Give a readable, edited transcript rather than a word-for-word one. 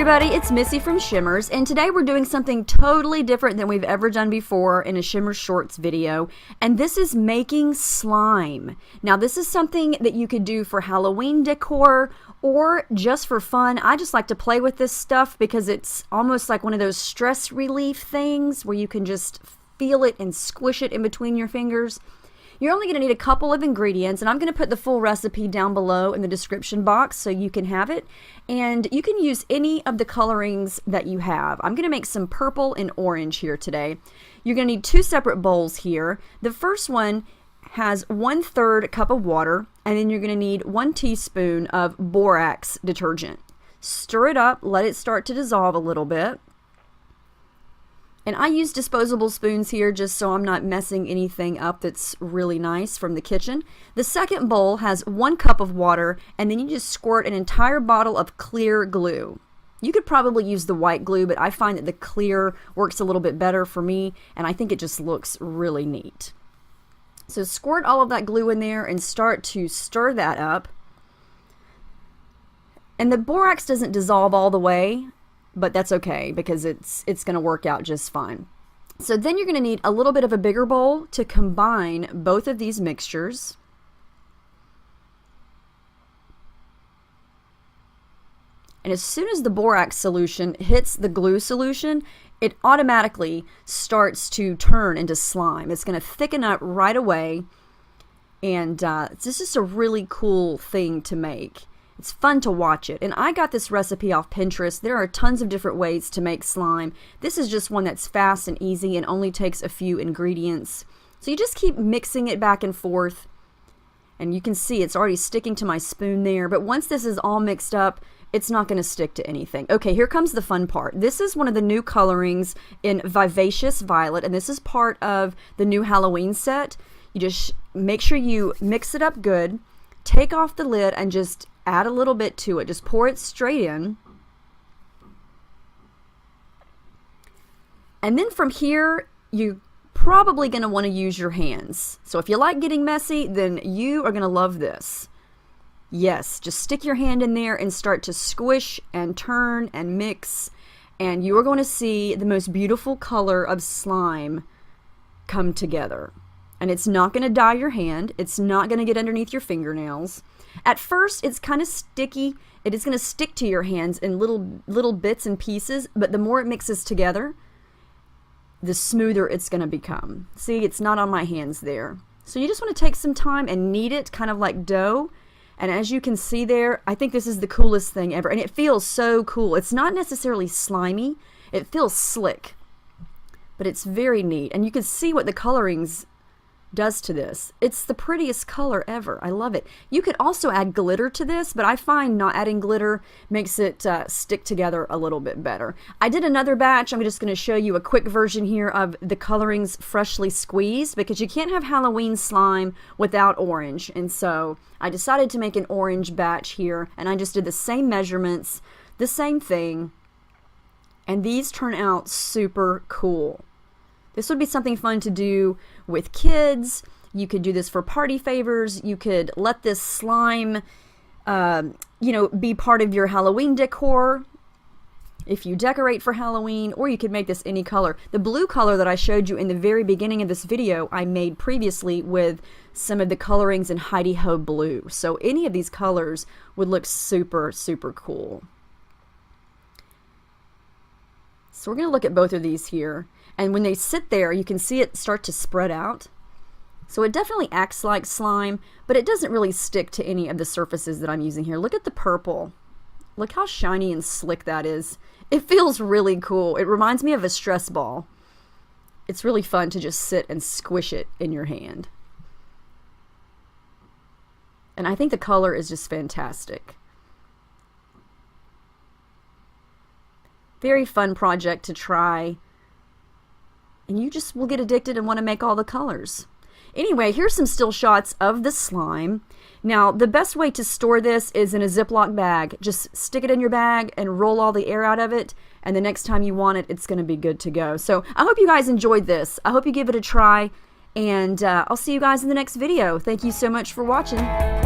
everybody, it's Missy from Shimmerz, and today we're doing something totally different than we've ever done before in a Shimmerz Shortz video, and this is making slime. Now this is something that you could do for Halloween decor or just for fun. I just like to play with this stuff because it's almost like one of those stress relief things where you can just feel it and squish it in between your fingers. You're only going to need a couple of ingredients, and I'm going to put the full recipe down below in the description box so you can have it. And you can use any of the colorings that you have. I'm going to make some purple and orange here today. You're going to need two separate bowls here. The first one has 1/3 cup of water, and then you're going to need 1 teaspoon of borax detergent. Stir it up, let it start to dissolve a little bit. And I use disposable spoons here just so I'm not messing anything up that's really nice from the kitchen. The second bowl has 1 cup of water, and then you just squirt an entire bottle of clear glue. You could probably use the white glue, but I find that the clear works a little bit better for me, and I think it just looks really neat. So squirt all of that glue in there and start to stir that up. And the borax doesn't dissolve all the way, but that's okay because it's going to work out just fine. So then you're going to need a little bit of a bigger bowl to combine both of these mixtures. And as soon as the borax solution hits the glue solution, it automatically starts to turn into slime. It's going to thicken up right away, and it's just a really cool thing to make. It's fun to watch it. And I got this recipe off Pinterest. There are tons of different ways to make slime. This is just one that's fast and easy and only takes a few ingredients. So you just keep mixing it back and forth. And you can see it's already sticking to my spoon there. But once this is all mixed up, it's not going to stick to anything. Okay, here comes the fun part. This is one of the new colorings in Vivacious Violet. And this is part of the new Halloween set. You just make sure you mix it up good. Take off the lid and just add a little bit to it. Just pour it straight in. And then from here, you're probably going to want to use your hands. So if you like getting messy, then you are going to love this. Yes, just stick your hand in there and start to squish and turn and mix. And you are going to see the most beautiful color of slime come together. And it's not going to dye your hand. It's not going to get underneath your fingernails. At first, it's kind of sticky. It is going to stick to your hands in little bits and pieces, but the more it mixes together, the smoother it's going to become. See, it's not on my hands there. So you just want to take some time and knead it kind of like dough. And as you can see there, I think this is the coolest thing ever. And it feels so cool. It's not necessarily slimy. It feels slick, but it's very neat. And you can see what the colorings does to this. It's the prettiest color ever. I love it. You could also add glitter to this, but I find not adding glitter makes it stick together a little bit better. I did another batch. I'm just going to show you a quick version here of the Coloringz Freshly Squeezed because you can't have Halloween slime without orange. And so I decided to make an orange batch here, and I just did the same measurements, the same thing, and these turn out super cool. This would be something fun to do with kids. You could do this for party favors. You could let this slime, be part of your Halloween decor if you decorate for Halloween, or you could make this any color. The blue color that I showed you in the very beginning of this video, I made previously with some of the colorings in Heidi Ho Blue. So any of these colors would look super, super cool. So we're going to look at both of these here. And when they sit there, you can see it start to spread out. So it definitely acts like slime, but it doesn't really stick to any of the surfaces that I'm using here. Look at the purple. Look how shiny and slick that is. It feels really cool. It reminds me of a stress ball. It's really fun to just sit and squish it in your hand. And I think the color is just fantastic. Very fun project to try. And you just will get addicted and want to make all the colors. Anyway, here's some still shots of the slime. Now, the best way to store this is in a Ziploc bag. Just stick it in your bag and roll all the air out of it, and the next time you want it, it's going to be good to go. So I hope you guys enjoyed this. I hope you give it a try, and I'll see you guys in the next video. Thank you so much for watching.